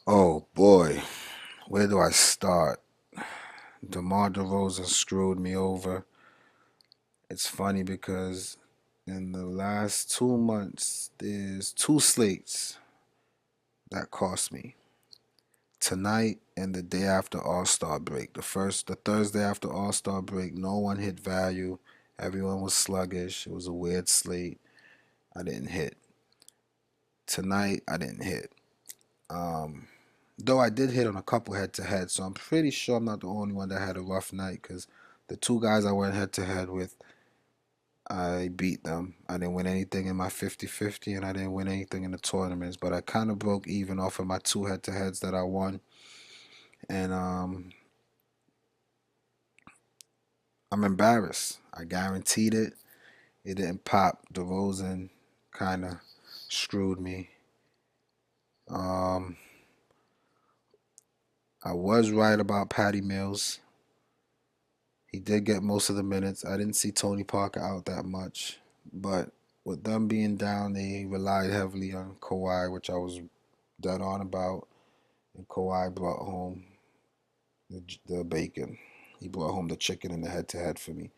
Oh boy, where do I start? DeMar DeRozan screwed me over. It's funny because in the last 2 months, there's two slates that cost me. Tonight and the day after All-Star break. The Thursday after All-Star break, no one hit value. Everyone was sluggish. It was a weird slate. I didn't hit. Tonight, I didn't hit. Um, though I did hit on a couple head to head, so I'm pretty sure I'm not the only one that had a rough night because the two guys I went head to head with, I beat them. I didn't win anything in my 50-50, and I didn't win anything in the tournaments, but I kind of broke even off of my two head to heads that I won. And I'm embarrassed. I guaranteed it. It didn't pop. DeRozan kind of screwed me. Um, I was right about Patty Mills. He did get most of the minutes. I didn't see Tony Parker out that much, but with them being down, they relied heavily on Kawhi, which I was dead on about. And Kawhi brought home the bacon. He brought home the chicken in the head-to-head for me.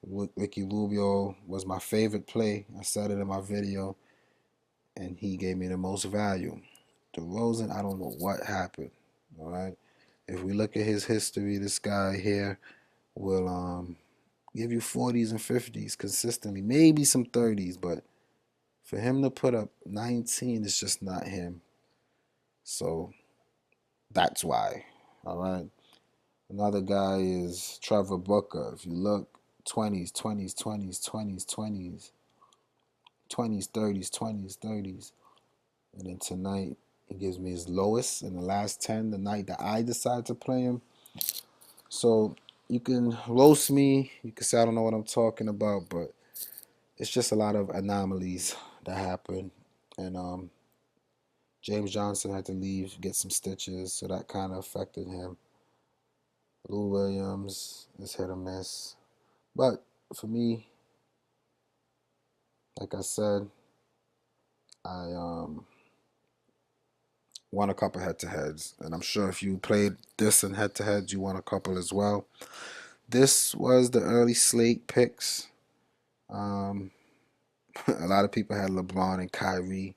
Ricky Rubio was my favorite play. I said it in my video, and he gave me the most value. DeRozan, I don't know what happened. All right. If we look at his history, this guy here will give you 40s and 50s consistently, maybe some 30s, but for him to put up 19, it's just not him. So that's why. All right. Another guy is Trevor Booker. If you look, 20s, 20s, 20s, 20s, 20s, 20s, 30s, 20s, 30s. And then tonight, he gives me his lowest in the last 10, the night that I decide to play him. So you can roast me. You can say I don't know what I'm talking about, but it's just a lot of anomalies that happen. And James Johnson had to leave, get some stitches, so that kind of affected him. Lou Williams is hit or miss. But for me, like I said, I won a couple head to heads. And I'm sure if you played this in head to heads, you won a couple as well. This was the early slate picks. Um, a lot of people had LeBron and Kyrie.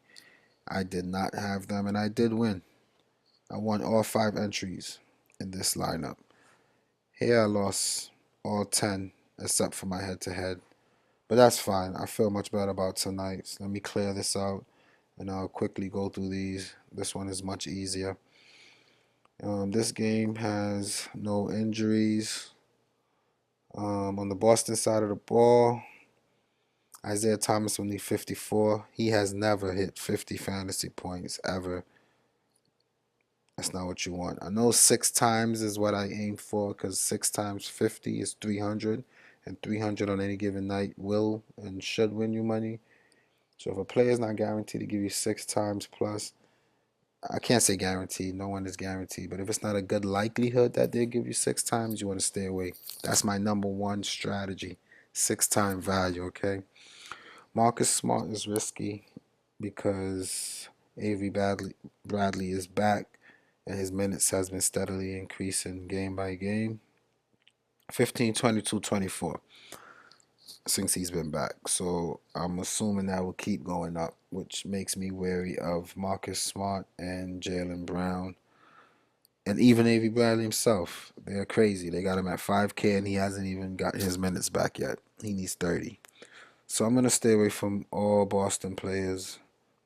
I did not have them, and I did win. I won all 5 entries in this lineup. Here I lost all 10 except for my head to head. But that's fine. I feel much better about tonight. So let me clear this out and I'll quickly go through these. This one is much easier. This game has no injuries. On the Boston side of the ball, Isaiah Thomas will need 54. He has never hit 50 fantasy points ever. That's not what you want. I know 6 times is what I aim for because 6 times 50 is 300, and 300 on any given night will and should win you money. So if a player is not guaranteed to give you 6 times plus, I can't say guaranteed. No one is guaranteed, but if it's not a good likelihood that they'll give you 6 times, you want to stay away. That's my number one strategy. 6 time value. Okay. Marcus Smart is risky because Avery Bradley is back and his minutes has been steadily increasing game by game. 15, 22, 24 since he's been back. So I'm assuming that will keep going up, which makes me wary of Marcus Smart and Jaylen Brown. And even Avery Bradley himself. They're crazy. They got him at 5K and he hasn't even gotten his minutes back yet. He needs 30. So I'm going to stay away from all Boston players.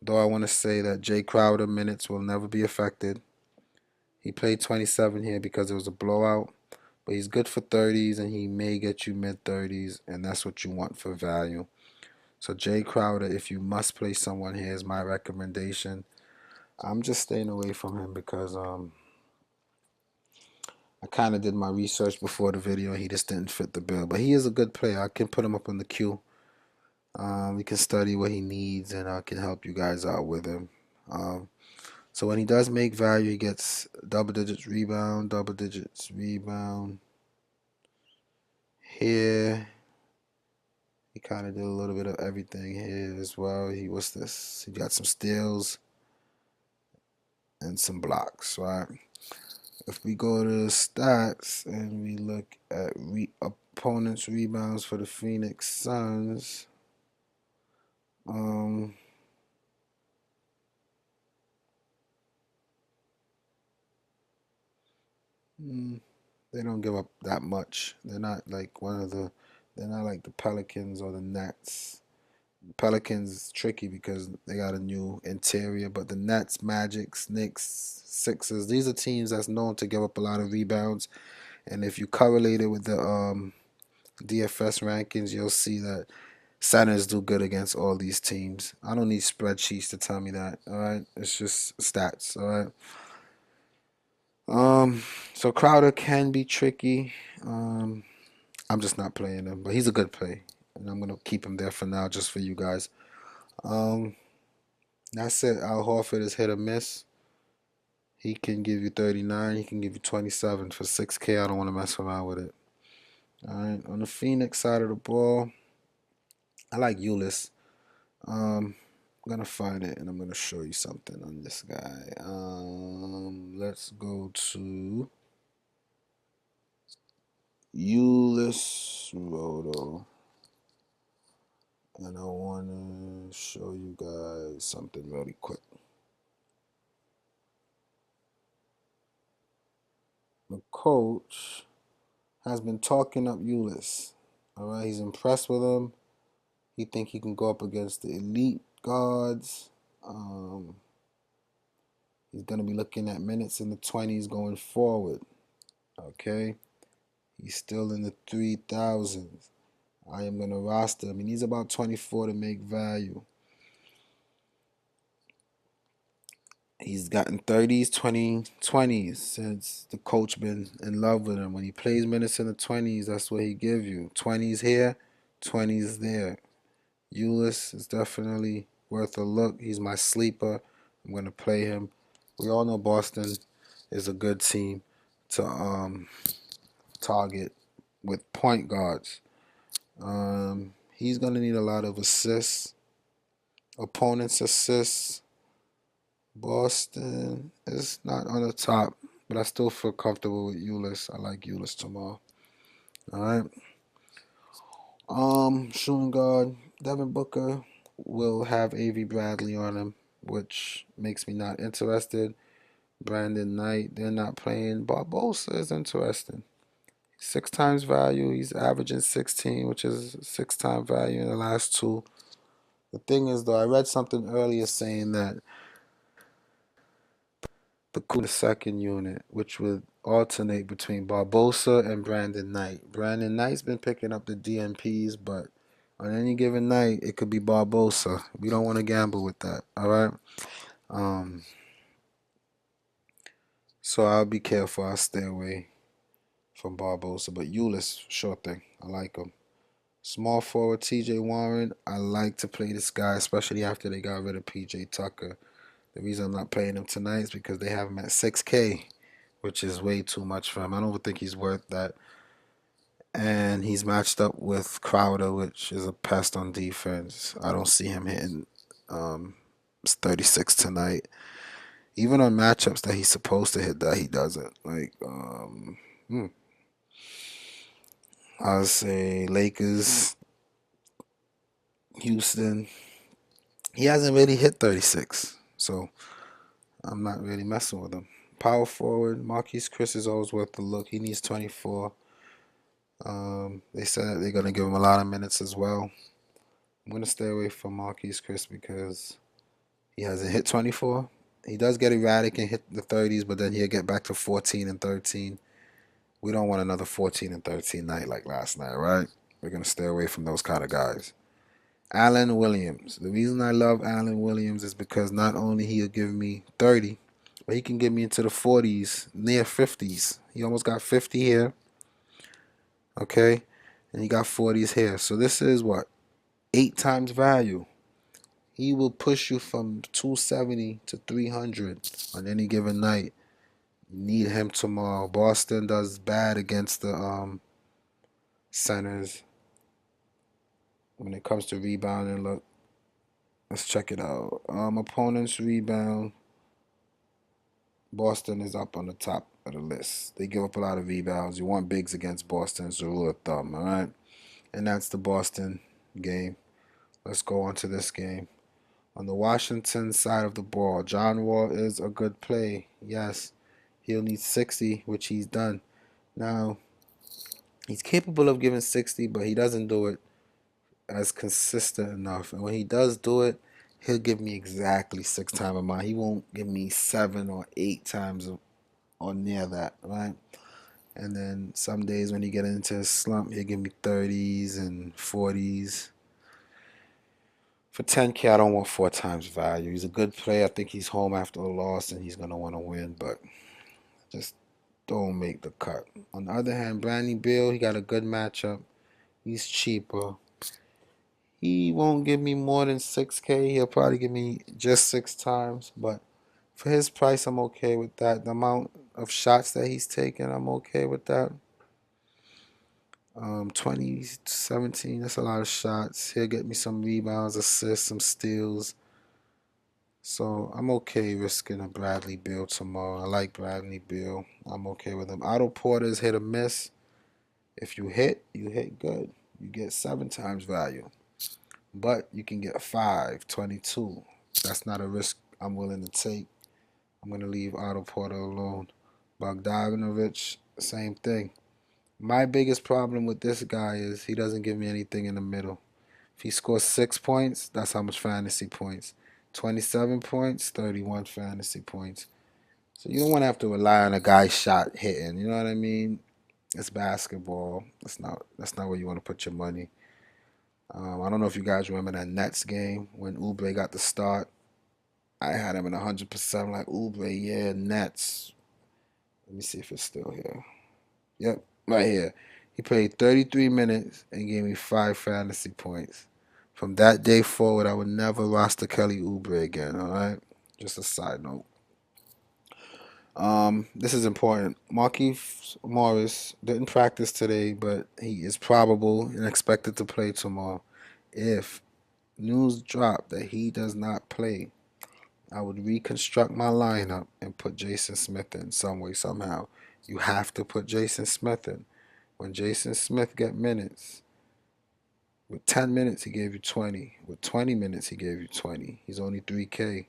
Though I want to say that Jay Crowder minutes will never be affected. He played 27 here because it was a blowout, but he's good for 30s and he may get you mid 30s, and that's what you want for value. So Jay Crowder, if you must play someone here, is my recommendation. I'm just staying away from him because I kind of did my research before the video and he just didn't fit the bill. But he is a good player. I can put him up on the queue. We can study what he needs and I can help you guys out with him. So when he does make value, he gets double digits rebound, double digits rebound. Here, he kind of did a little bit of everything here as well. He got some steals, and and some blocks, right? If we go to the stats and we look at opponents' rebounds for the Phoenix Suns, they don't give up that much. They're not like they're not like the Pelicans or the Nets. Pelicans is tricky because they got a new interior, but the Nets, Magics, Knicks, Sixers, these are teams that's known to give up a lot of rebounds. And if you correlate it with the DFS rankings, you'll see that centers do good against all these teams. I don't need spreadsheets to tell me that. All right, it's just stats. All right. So Crowder can be tricky. I'm just not playing him, but he's a good play, and I'm gonna keep him there for now, just for you guys. Um, that's it. Al Horford is hit or miss. He can give you 39. He can give you 27 for 6K. I don't want to mess around with it. All right. On the Phoenix side of the ball, I like Ulis. I'm gonna find it and I'm gonna show you something on this guy. Let's go to Ulis Roto, and I wanna show you guys something really quick. The coach has been talking up Ulis. All right, he's impressed with him. He think he can go up against the elite guards. He's gonna be looking at minutes in the 20s going forward. Okay, he's still in the 3,000s. I am gonna roster him. He needs about 24 to make value. He's gotten 30s, 20s since the coach been in love with him. When he plays minutes in the 20s, that's what he give you. 20s here, 20s there. Ulis is definitely worth a look. He's my sleeper. I'm going to play him. We all know Boston is a good team to target with point guards. He's going to need a lot of assists, opponents' assists. Boston is not on the top, but I still feel comfortable with Ulis. I like Ulis tomorrow. All right. Shooting guard Devin Booker will have A.V. Bradley on him, which makes me not interested. Brandon Knight, they're not playing. Barbosa is interesting. 6 times value. He's averaging 16, which is 6 times value in the last two. The thing is, though, I read something earlier saying that the second unit, which would alternate between Barbosa and Brandon Knight. Brandon Knight's been picking up the DMPs, but on any given night, it could be Barbosa. We don't want to gamble with that, all right? So I'll be careful. I'll stay away from Barbosa. But Ulis, sure thing. I like him. Small forward TJ Warren. I like to play this guy, especially after they got rid of PJ Tucker. The reason I'm not playing him tonight is because they have him at 6K, which is way too much for him. I don't think he's worth that. And he's matched up with Crowder, which is a pest on defense. I don't see him hitting 36 tonight. Even on matchups that he's supposed to hit that, he doesn't. Like, I'll say Lakers, Houston. He hasn't really hit 36, so I'm not really messing with him. Power forward, Marquise Chris is always worth the look. He needs 24. They said that they're going to give him a lot of minutes as well. I'm going to stay away from Marquise Chris because he hasn't hit 24. He does get erratic and hit the 30s, but then he'll get back to 14 and 13. We don't want another 14 and 13 night like last night, right? We're going to stay away from those kind of guys. Allen Williams. The reason I love Allen Williams is because not only he'll give me 30, but he can get me into the 40s, near 50s. He almost got 50 here. Okay? And he got 40s here. So this is what? 8 times value. He will push you from 270 to 300 on any given night. You need him tomorrow. Boston does bad against the centers when it comes to rebounding. Look, let's check it out. Opponents rebound Boston is up on the top of the list. They give up a lot of rebounds. You want bigs against Boston, it's a rule of thumb, all right? And that's the Boston game. Let's go on to this game. On the Washington side of the ball, John Wall is a good play. Yes, he'll need 60, which he's done. Now, he's capable of giving 60, but he doesn't do it as consistent enough. And when he does do it, he'll give me exactly 6 times a mile. He won't give me 7 or 8 times or near that, right? And then some days when he get into a slump, he'll give me 30s and 40s. For 10K, I don't want 4 times value. He's a good player. I think he's home after a loss and he's going to want to win, but just don't make the cut. On the other hand, Bradley Beal, he got a good matchup. He's cheaper. He won't give me more than 6K. He'll probably give me just 6 times, but for his price, I'm okay with that. The amount of shots that he's taking, I'm okay with that. 20, 17, that's a lot of shots. He'll get me some rebounds, assists, some steals. So I'm okay risking a Bradley Beal tomorrow. I like Bradley Beal. I'm okay with him. Otto Porter's hit or miss. If you hit, you hit good. You get 7 times value. But you can get 5, 22. That's not a risk I'm willing to take. I'm going to leave Otto Porter alone. Bogdanovich, same thing. My biggest problem with this guy is he doesn't give me anything in the middle. If he scores 6 points, that's how much fantasy points. 27 points, 31 fantasy points. So you don't want to have to rely on a guy's shot hitting. You know what I mean? It's basketball. That's not where you want to put your money. I don't know if you guys remember that Nets game when Oubre got the start. I had him in 100%. I'm like, Oubre, yeah, Nets. Let me see if it's still here. Yep, right here. He played 33 minutes and gave me 5 fantasy points. From that day forward, I would never roster Kelly Oubre again, all right? Just a side note. This is important. Markieff Morris didn't practice today, but he is probable and expected to play tomorrow. If news drop that he does not play, I would reconstruct my lineup and put Jason Smith in some way, somehow. You have to put Jason Smith in. When Jason Smith get minutes, with 10 minutes he gave you 20. With 20 minutes he gave you 20. He's only 3K.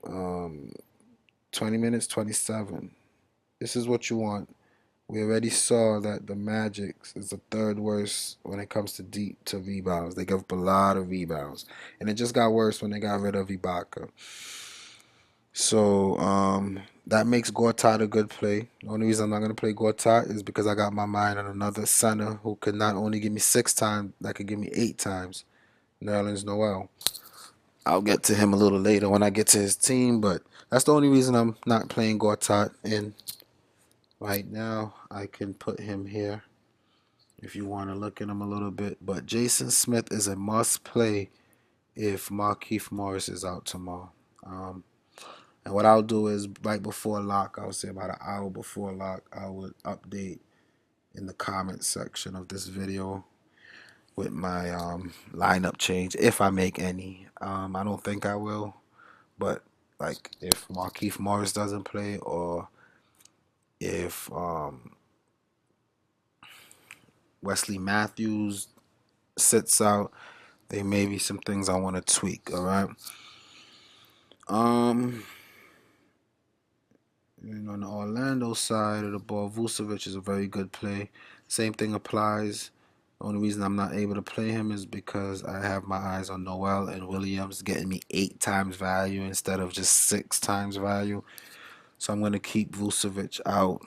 Um, 20 minutes, 27. This is what you want. We already saw that the Magic is the third worst when it comes to deep to rebounds. They give up a lot of rebounds. And it just got worse when they got rid of Ibaka. So that makes Gortat a good play. The only reason I'm not going to play Gortat is because I got my mind on another center who could not only give me 6 times, that could give me 8 times. Nerlens Noel. I'll get to him a little later when I get to his team, but that's the only reason I'm not playing Gortat in right now. I can put him here if you want to look at him a little bit. But Jason Smith is a must play if Markieff Morris is out tomorrow. And what I'll do is right before lock, I would say about an hour before lock, I would update in the comment section of this video with my lineup change if I make any. I don't think I will, but like if Markieff Morris doesn't play or if Wesley Matthews sits out, there may be some things I want to tweak. All right. And on the Orlando side of the ball, Vucevic is a very good play. Same thing applies. The only reason I'm not able to play him is because I have my eyes on Noel and Williams getting me 8 times value instead of just 6 times value. So I'm going to keep Vucevic out,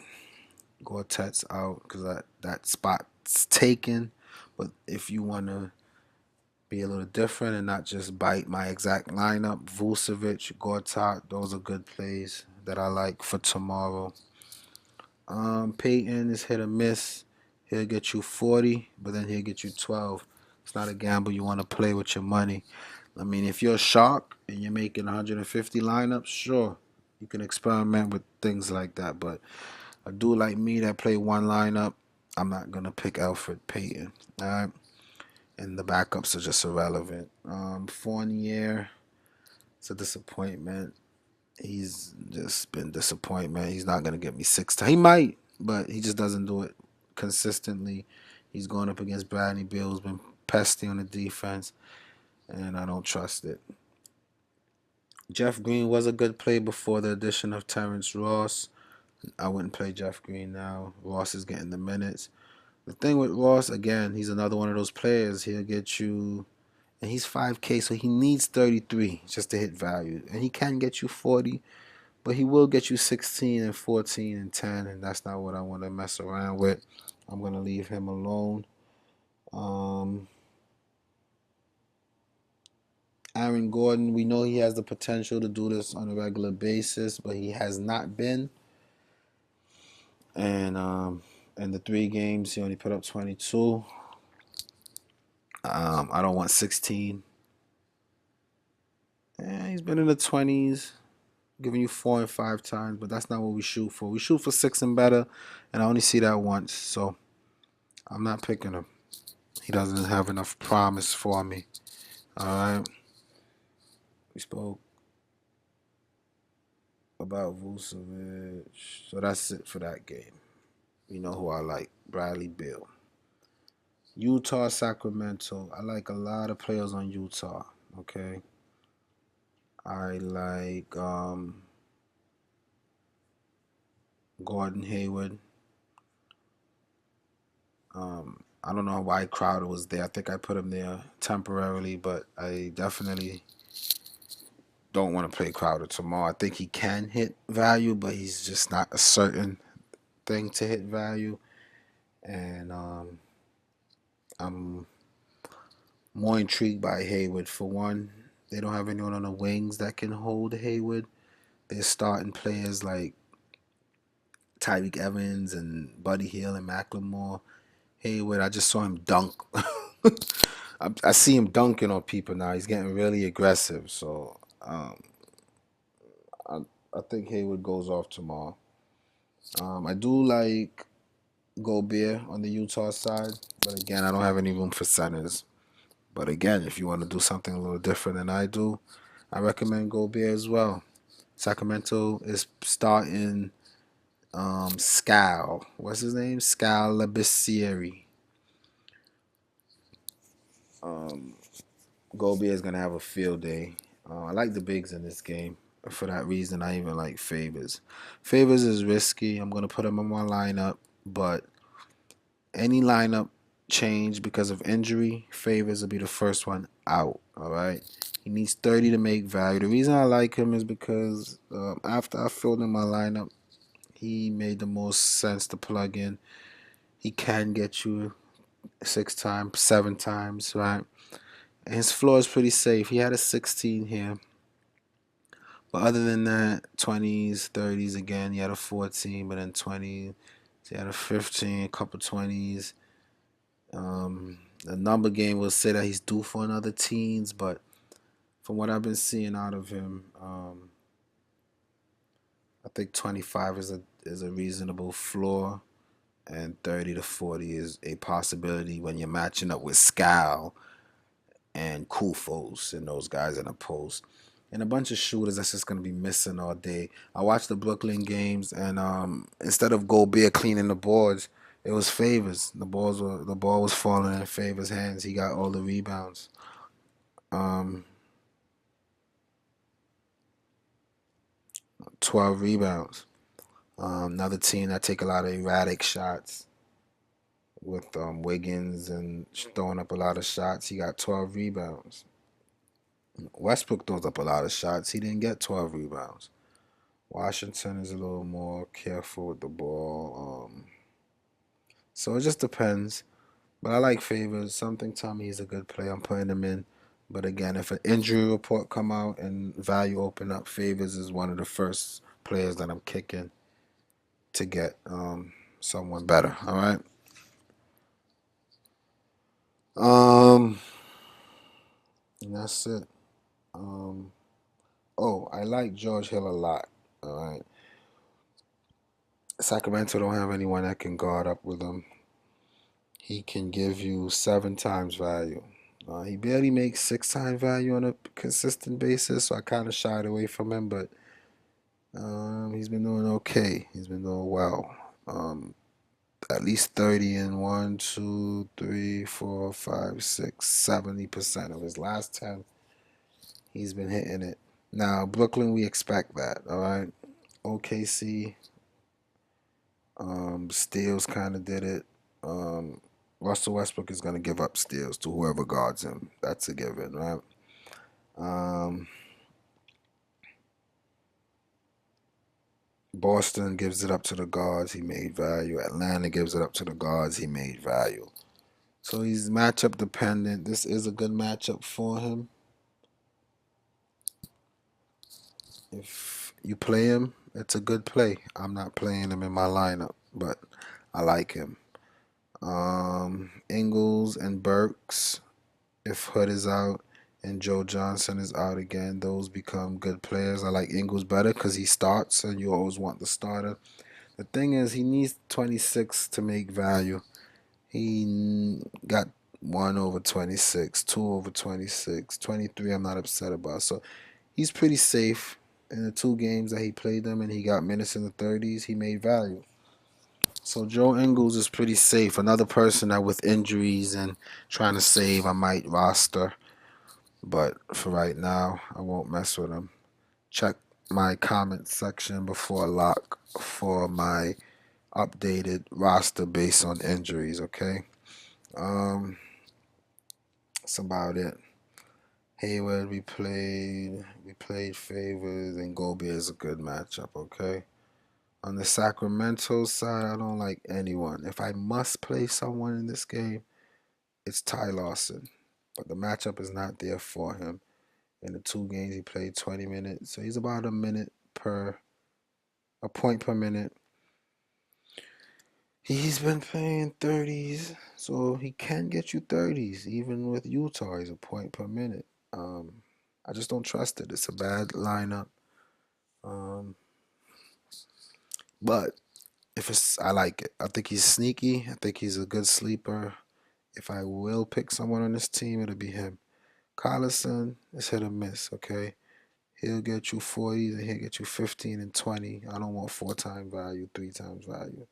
Gortat's out, because that spot's taken. But if you want to be a little different and not just bite my exact lineup, Vucevic, Gortat, those are good plays that I like for tomorrow. Peyton is hit or miss. He'll get you 40, but then he'll get you 12. It's not a gamble you want to play with your money. I mean, if you're a shark and you're making 150 lineups, sure, you can experiment with things like that. But a dude like me that play one lineup, I'm not going to pick Alfred Payton. All right? And the backups are just irrelevant. Fournier, it's a disappointment. He's just been disappointment. He's not gonna get me 6 times. He might, but he just doesn't do it consistently. He's going up against Bradley Beal, who's been pesty on the defense, and I don't trust it. Jeff Green was a good play before the addition of Terrence Ross. I wouldn't play Jeff Green now. Ross is getting the minutes. The thing with Ross, again, he's another one of those players. He'll get you, and he's 5K, so he needs 33 just to hit value. And he can get you 40, but he will get you 16 and 14 and 10, and that's not what I want to mess around with. I'm going to leave him alone. Aaron Gordon, we know he has the potential to do this on a regular basis, but he has not been. And in the 3 games, he only put up 22. I don't want 16. He's been in the 20s, giving you 4 and 5 times, but that's not what we shoot for. We shoot for 6 and better, and I only see that once, so I'm not picking him. He doesn't have enough promise for me. All right. We spoke about Vucevic, so that's it for that game. You know who I like, Bradley Beal. Utah, Sacramento. I like a lot of players on Utah. Okay. I like Gordon Hayward. I don't know why Crowder was there. I think I put him there temporarily, but I definitely don't want to play Crowder tomorrow. I think he can hit value, but he's just not a certain thing to hit value. And I'm more intrigued by Hayward. For one, they don't have anyone on the wings that can hold Hayward. They're starting players like Tyreek Evans and Buddy Hield and Macklemore. Hayward, I just saw him dunk. I see him dunking on people now. He's getting really aggressive. So I think Hayward goes off tomorrow. I do like Gobert on the Utah side, but again, I don't have any room for centers. But again, if you want to do something a little different than I do, I recommend Gobert as well. Sacramento is starting Scal. What's his name? Scal Labissiere. Gobert is going to have a field day. I like the bigs in this game. For that reason, I even like Favors. Favors is risky. I'm going to put him in my lineup, but any lineup change because of injury, Favors will be the first one out. All right. He needs 30 to make value. The reason I like him is because after I filled in my lineup, he made the most sense to plug in. He can get you 6 times, 7 times, right? And his floor is pretty safe. He had a 16 here. But other than that, 20s, 30s again, he had a 14, but then 20s, he had a 15, a couple 20s. The number game will say that he's due for another teens, but from what I've been seeing out of him, I think 25 is a reasonable floor, and 30 to 40 is a possibility when you're matching up with Scal and Kufos and those guys in the post. And a bunch of shooters that's just going to be missing all day. I watched the Brooklyn games, and instead of Gobert cleaning the boards, it was Favors. The ball was falling in Favors' hands. He got all the rebounds. 12 rebounds. Another team that take a lot of erratic shots with Wiggins and throwing up a lot of shots. He got 12 rebounds. Westbrook throws up a lot of shots. He didn't get 12 rebounds. Washington is a little more careful with the ball. So it just depends. But I like Favors. Something tell me he's a good player. I'm putting him in. But again, if an injury report come out and value open up, Favors is one of the first players that I'm kicking to get someone better. All right. And that's it. I like George Hill a lot. All right. Sacramento don't have anyone that can guard up with him. He can give you 7 times value. He barely makes 6 times value on a consistent basis, so I kind of shied away from him. But he's been doing okay. He's been doing well. At least 30 in 1, 2, 3, 4, 5, 6, 70% of his last 10. He's been hitting it. Now, Brooklyn, we expect that, all right? OKC, steals kind of did it. Um, Russell Westbrook is going to give up steals to whoever guards him. That's a given, right? Um, Boston gives it up to the guards. He made value. Atlanta gives it up to the guards. He made value. So he's matchup dependent. This is a good matchup for him. If you play him, it's a good play. I'm not playing him in my lineup, but I like him. Ingles and Burks, if Hood is out and Joe Johnson is out again, those become good players. I like Ingles better because he starts, and you always want the starter. The thing is, he needs 26 to make value. He got 1 over 26, 2 over 26, 23. I'm not upset about. So he's pretty safe in the 2 games that he played them, and he got minutes in the 30s. He made value. So Joe Ingles is pretty safe. Another person that with injuries and trying to save, I might roster, but for right now, I won't mess with him. Check my comment section before lock for my updated roster based on injuries. Okay, um, that's about it. Hayward, we played Favors, and Gobert is a good matchup. Okay. On the Sacramento side, I don't like anyone. If I must play someone in this game, it's Ty Lawson. But the matchup is not there for him. In the 2 games, he played 20 minutes. So he's about a point per minute. He's been playing 30s, so he can get you 30s. Even with Utah, he's a point per minute. I just don't trust it. It's a bad lineup. Um, but I like it. I think he's sneaky. I think he's a good sleeper. If I will pick someone on this team, it'll be him. Collison is hit or miss, okay? He'll get you 40s and he'll get you 15 and 20. I don't want 4 times value, 3 times value.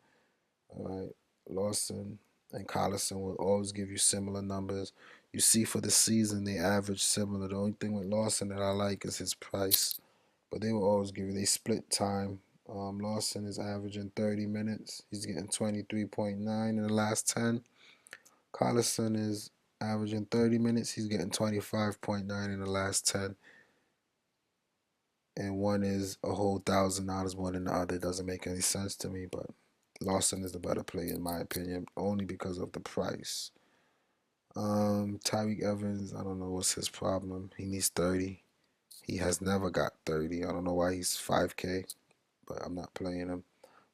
All right. Lawson and Collison will always give you similar numbers. You see for the season they average similar. The only thing with Lawson that I like is his price. But they will always give you, they split time. Lawson is averaging 30 minutes. He's getting 23.9 in the last 10. Collison is averaging 30 minutes. He's getting 25.9 in the last 10. And one is a whole $1,000 more than the other. It doesn't make any sense to me, but Lawson is the better player in my opinion, only because of the price. Tyreek Evans, I don't know what's his problem. He needs 30. He has never got 30. I don't know why he's 5K, but I'm not playing him.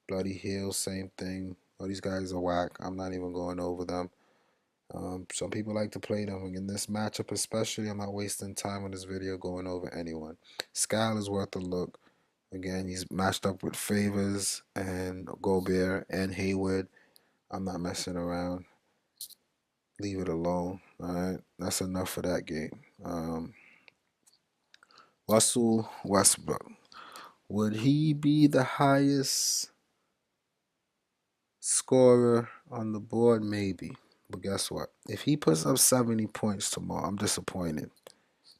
Bloody Hill, same thing. All these guys are whack. I'm not even going over them. Some people like to play them. In this matchup especially, I'm not wasting time on this video going over anyone. Skal is worth a look. Again, he's matched up with Favors and Gobert and Hayward. I'm not messing around. Leave it alone. Alright, that's enough for that game. Russell Westbrook. Would he be the highest scorer on the board? Maybe. But guess what? If he puts up 70 points tomorrow, I'm disappointed.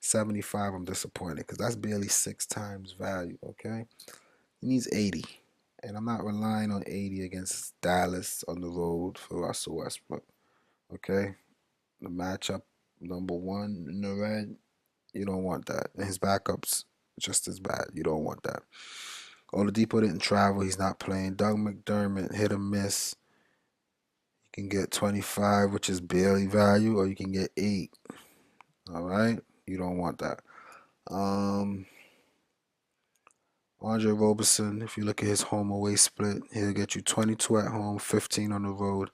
75, I'm disappointed because that's barely 6 times value, okay? He needs 80. And I'm not relying on 80 against Dallas on the road for Russell Westbrook, okay? The matchup, number 1 in the red, you don't want that. And his backup's just as bad. You don't want that. Oladipo didn't travel. He's not playing. Doug McDermott, hit or miss. You can get 25, which is barely value, or you can get 8. All right? You don't want that. Andre Roberson, if you look at his home away split, he'll get you 22 at home, 15 on the road.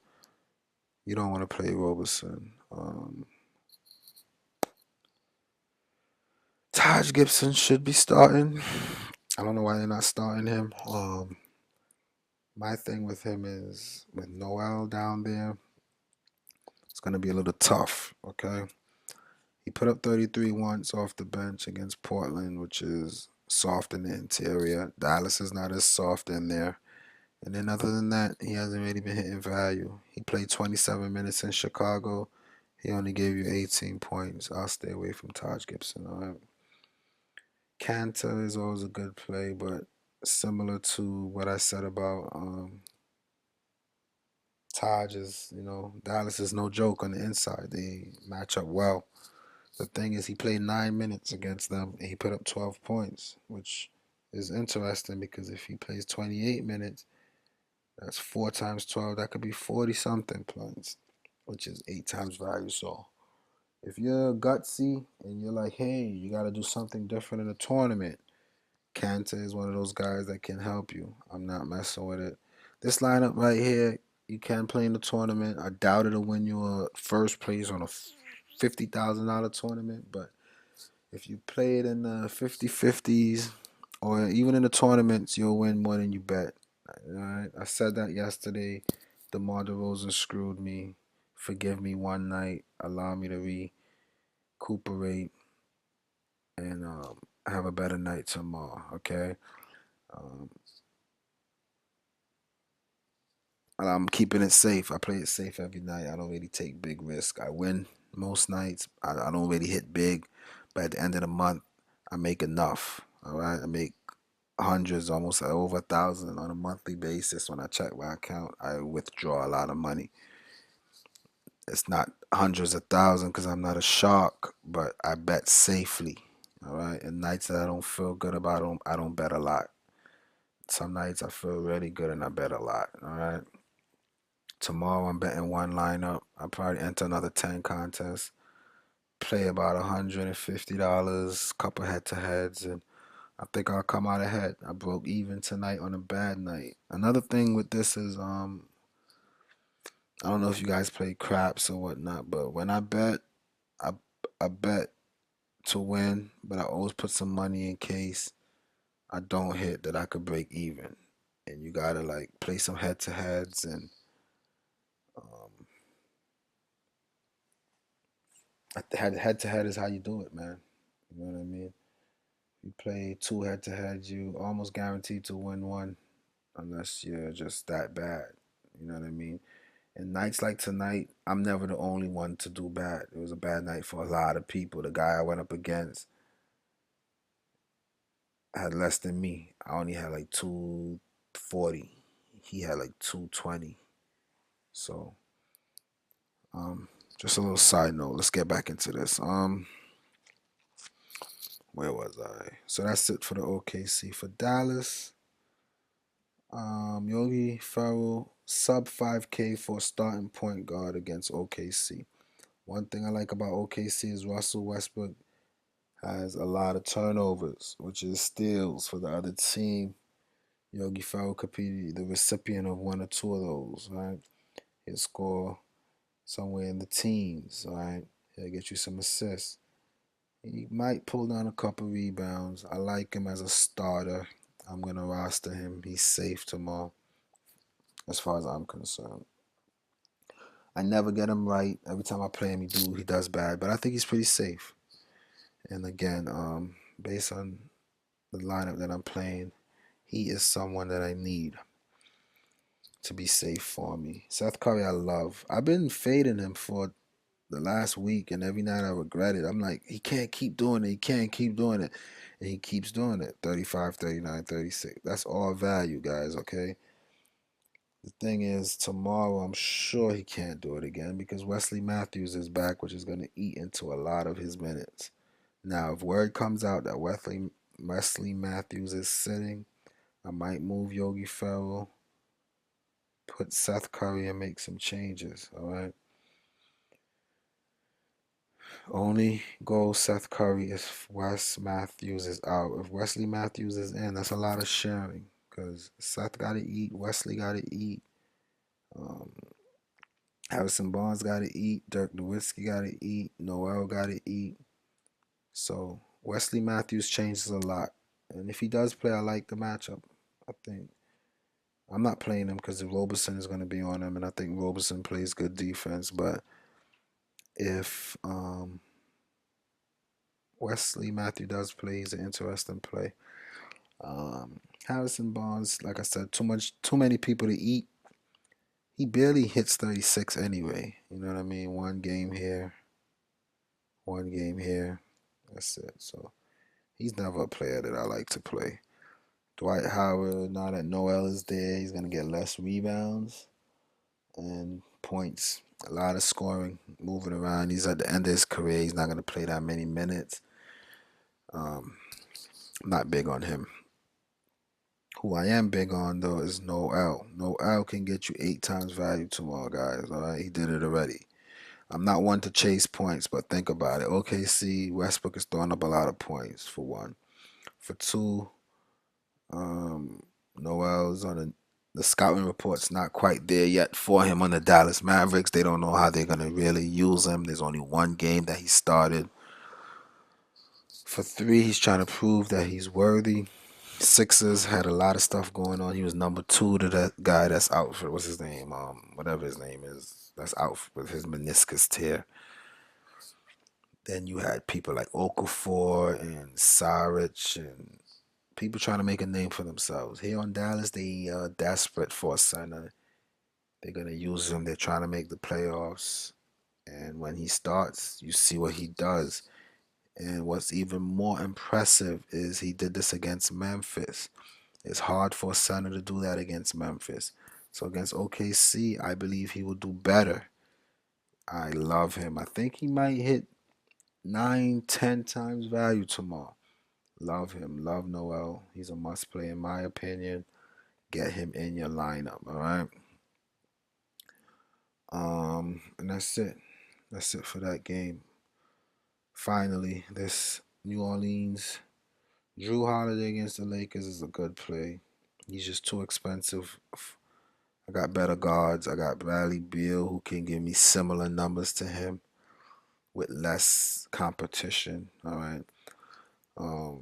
You don't want to play Roberson. Taj Gibson should be starting. I don't know why they're not starting him. My thing with him is with Noel down there, it's going to be a little tough, okay? He put up 33 once off the bench against Portland, which is soft in the interior. Dallas is not as soft in there. And then other than that, he hasn't really been hitting value. He played 27 minutes in Chicago. He only gave you 18 points. I'll stay away from Taj Gibson. All right. Cantor is always a good play, but similar to what I said about Taj is, Dallas is no joke on the inside. They match up well. The thing is, he played 9 minutes against them and he put up 12 points, which is interesting because if he plays 28 minutes, that's 4 times 12. That could be 40 something points, which is 8 times value. So if you're gutsy and you're like, hey, you got to do something different in a tournament, Kanta is one of those guys that can help you. I'm not messing with it. This lineup right here, you can play in the tournament. I doubt it'll win you a first place on a $50,000 tournament, but if you play it in the 50-50s or even in the tournaments, you'll win more than you bet. All right? I said that yesterday. DeMar DeRozan screwed me. Forgive me one night. Allow me to recuperate and have a better night tomorrow. Okay. Um, I'm keeping it safe. I play it safe every night. I don't really take big risk. I win most nights. I don't really hit big, but at the end of the month, I make enough. All right. I make hundreds, almost over 1,000 on a monthly basis. When I check my account, I withdraw a lot of money. It's not hundreds of thousands because I'm not a shark, but I bet safely. All right. And nights that I don't feel good about them, I don't bet a lot. Some nights I feel really good and I bet a lot. All right. Tomorrow I'm betting one lineup. I'll probably enter another 10 contests. Play about $150, couple head to heads, and I think I'll come out ahead. I broke even tonight on a bad night. Another thing with this is I don't know if you guys play craps or whatnot, but when I bet, I I bet to win, but I always put some money in case I don't hit that I could break even. And you gotta like play some head to heads and um, head to head is how you do it, man. You know what I mean? You play two head to heads, you almost guaranteed to win one unless you're just that bad. You know what I mean? And nights like tonight, I'm never the only one to do bad. It was a bad night for a lot of people. The guy I went up against had less than me. I only had like 240. He had like 220. So, um, just a little side note. Let's get back into this. Where was I? So that's it for the OKC. For Dallas, Yogi Ferrell sub 5K for starting point guard against OKC. One thing I like about OKC is Russell Westbrook has a lot of turnovers, which is steals for the other team. Yogi Ferrell could be the recipient of one or two of those, right? He'll score somewhere in the teens, right? He'll get you some assists. He might pull down a couple rebounds. I like him as a starter. I'm gonna roster him. He's safe tomorrow, as far as I'm concerned. I never get him right. Every time I play him, he does bad. But I think he's pretty safe. And again, based on the lineup that I'm playing, he is someone that I need to be safe for me. Seth Curry, I love. I've been fading him for the last week, and every night I regret it. I'm like, he can't keep doing it. He can't keep doing it. And he keeps doing it. 35, 39, 36. That's all value, guys, okay? The thing is, tomorrow I'm sure he can't do it again because Wesley Matthews is back, which is going to eat into a lot of his minutes. Now, if word comes out that Wesley Matthews is sitting, I might move Yogi Ferrell, put Seth Curry, and make some changes. All right. Only go Seth Curry if Wes Matthews is out. If Wesley Matthews is in, that's a lot of sharing because Seth got to eat, Wesley got to eat, um, Harrison Barnes got to eat, Dirk Nowitzki got to eat, Noel got to eat. So Wesley Matthews changes a lot, and if he does play, I like the matchup. I think I'm not playing him because Roberson is going to be on him, and I think Roberson plays good defense. But if Wesley Matthew does play, he's an interesting play. Harrison Barnes, like I said, too many people to eat. He barely hits 36 anyway. You know what I mean? One game here, one game here. That's it. So he's never a player that I like to play. Dwight Howard, now that Noel is there, he's gonna get less rebounds and points. A lot of scoring, moving around. He's at the end of his career. He's not gonna play that many minutes. Um, I'm not big on him. Who I am big on though is Noel. Noel can get you 8 times value tomorrow, guys. All right, he did it already. I'm not one to chase points, but think about it. OKC, Westbrook is throwing up a lot of points for one. For two, um, Noel's on the scouting report's not quite there yet for him on the Dallas Mavericks. They don't know how they're gonna really use him. There's only one game that he started. For three, he's trying to prove that he's worthy. Sixers had a lot of stuff going on. He was number two to that guy that's out for what's his name? Whatever his name is, that's out with his meniscus tear. Then you had people like Okafor and Saric and people trying to make a name for themselves. Here on Dallas, they are desperate for a center. They're gonna use him. They're trying to make the playoffs. And when he starts, you see what he does. And what's even more impressive is he did this against Memphis. It's hard for a center to do that against Memphis. So against OKC, I believe he will do better. I love him. I think he might hit 9, 10 times value tomorrow. Love him. Love Noel. He's a must play in my opinion. Get him in your lineup, all right? And that's it. That's it for that game. Finally, this New Orleans Drew Holiday against the Lakers is a good play. He's just too expensive. I got better guards. I got Bradley Beal who can give me similar numbers to him with less competition. All right. Um,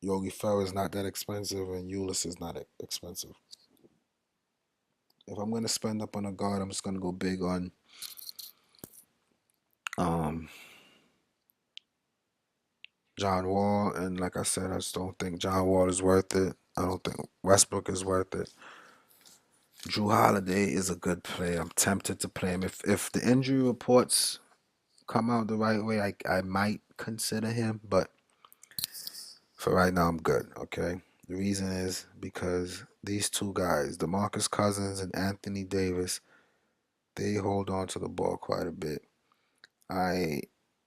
Yogi Ferrell is not that expensive, and Ulis is not expensive. If I'm gonna spend up on a guard, I'm just gonna go big on um, John Wall. And like I said, I just don't think John Wall is worth it. I don't think Westbrook is worth it. Drew Holiday is a good player. I'm tempted to play him. If the injury reports come out the right way, I might consider him, but for right now I'm good, okay? The reason is because these two guys, DeMarcus Cousins and Anthony Davis, they hold on to the ball quite a bit. I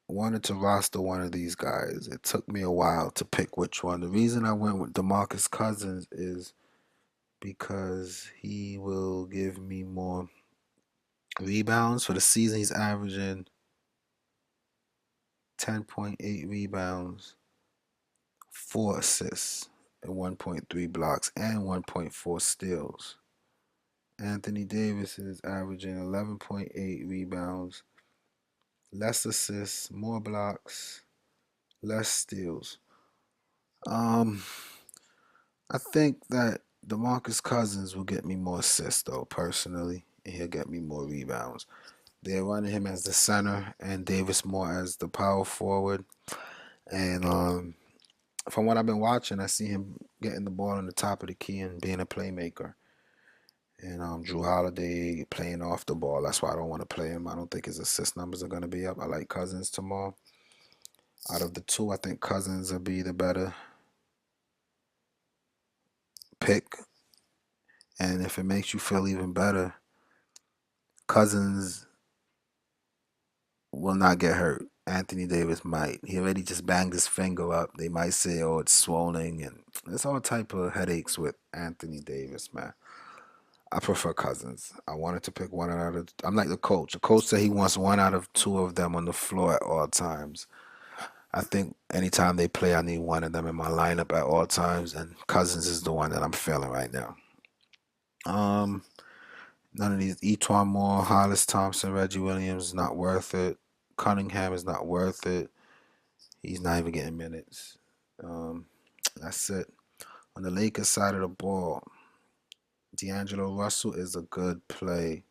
wanted to roster one of these guys. It took me a while to pick which one. The reason I went with DeMarcus Cousins is because he will give me more rebounds. For the season, he's averaging 10.8 rebounds, 4 assists, and 1.3 blocks, and 1.4 steals. Anthony Davis is averaging 11.8 rebounds, less assists, more blocks, less steals. Um, I think that DeMarcus Cousins will get me more assists though, personally, and he'll get me more rebounds. They're running him as the center and Davis more as the power forward. And from what I've been watching, I see him getting the ball on the top of the key and being a playmaker. And Drew Holiday playing off the ball. That's why I don't want to play him. I don't think his assist numbers are going to be up. I like Cousins tomorrow. Out of the two, I think Cousins will be the better pick. And if it makes you feel even better, Cousins will not get hurt. Anthony Davis might. He already just banged his finger up. They might say, "Oh, it's swollen," and there's all type of headaches with Anthony Davis, man. I prefer Cousins. I wanted to pick one out of. I'm like the coach. The coach said he wants one out of two of them on the floor at all times. I think anytime they play, I need one of them in my lineup at all times, and Cousins is the one that I'm feeling right now. Um, None of these Etwan Moore, Hollis Thompson, Reggie Williams is not worth it. Cunningham is not worth it. He's not even getting minutes. Um, that's it. On the Lakers side of the ball, D'Angelo Russell is a good play.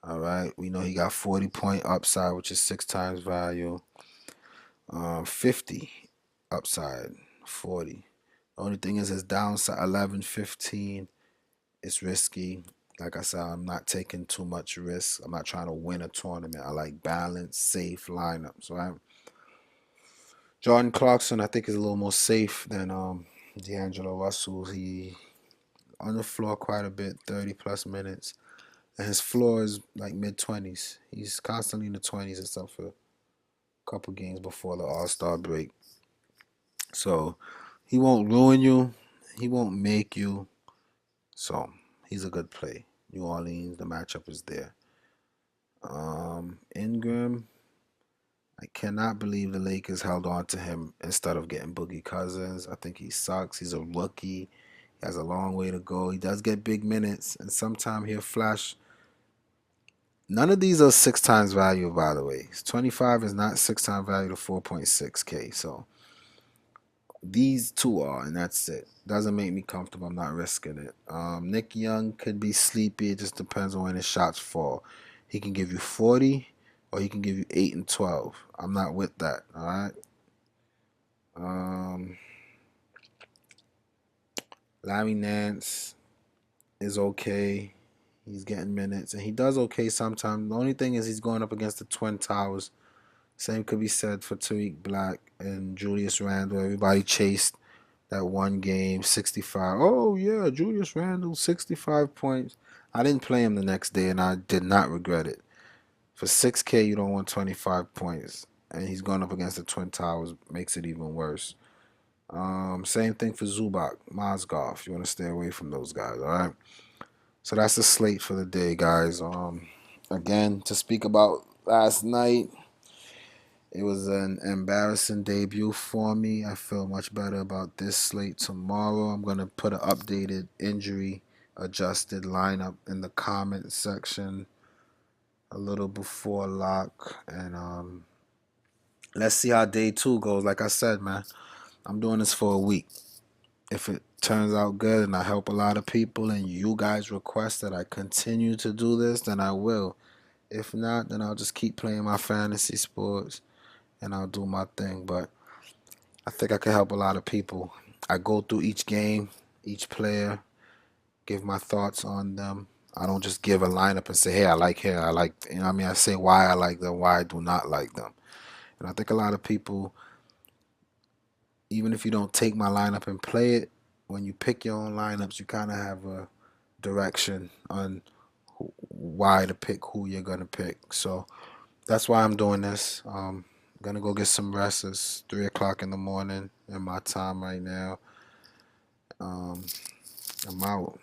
All right. We know he got 40-point upside, which is 6 times value. 50 upside. 40. The only thing is his downside 11, 15. It's risky. Like I said, I'm not taking too much risk. I'm not trying to win a tournament. I like balanced, safe lineups, right? Jordan Clarkson, I think, is a little more safe than D'Angelo Russell. He on the floor quite a bit, 30 plus minutes. And his floor is like mid 20s. He's constantly in the 20s except for a couple games before the All-Star break. So he won't ruin you. He won't make you. So he's a good play. New Orleans, the matchup is there. Ingram, I cannot believe the Lakers held on to him instead of getting Boogie Cousins. I think he sucks. He's a rookie. He has a long way to go. He does get big minutes, and sometime he'll flash. None of these are 6 times value, by the way. 25 is not 6 times value to 4.6K. So these two are, and that's it. Doesn't make me comfortable. I'm not risking it. Nick Young could be sleepy. It just depends on when his shots fall. He can give you 40, or he can give you 8 and 12. I'm not with that. All right. Larry Nance is okay. He's getting minutes, and he does okay sometimes. The only thing is he's going up against the Twin Towers. Same could be said for Tariq Black and Julius Randle. Everybody chased that one game, 65. Oh, yeah, Julius Randle, 65 points. I didn't play him the next day, and I did not regret it. For 6K, you don't want 25 points. And he's going up against the Twin Towers. Makes it even worse. Same thing for Zubac, Mozgov. You want to stay away from those guys, all right? So that's the slate for the day, guys. Again, to speak about last night, it was an embarrassing debut for me. I feel much better about this slate tomorrow. I'm going to put an updated injury adjusted lineup in the comment section a little before lock. And let's see how day 2 goes. Like I said, man, I'm doing this for a week. If it turns out good and I help a lot of people and you guys request that I continue to do this, then I will. If not, then I'll just keep playing my fantasy sports and I'll do my thing. But I think I can help a lot of people. I go through each game, each player, give my thoughts on them. I don't just give a lineup and say, hey, I like here, I like, you know what I mean? I say why I like them, why I do not like them. And I think a lot of people, even if you don't take my lineup and play it, when you pick your own lineups, you kind of have a direction on why to pick who you're going to pick. So that's why I'm doing this. I'm going to go get some rest. It's 3 o'clock in the morning in my time right now. I'm out.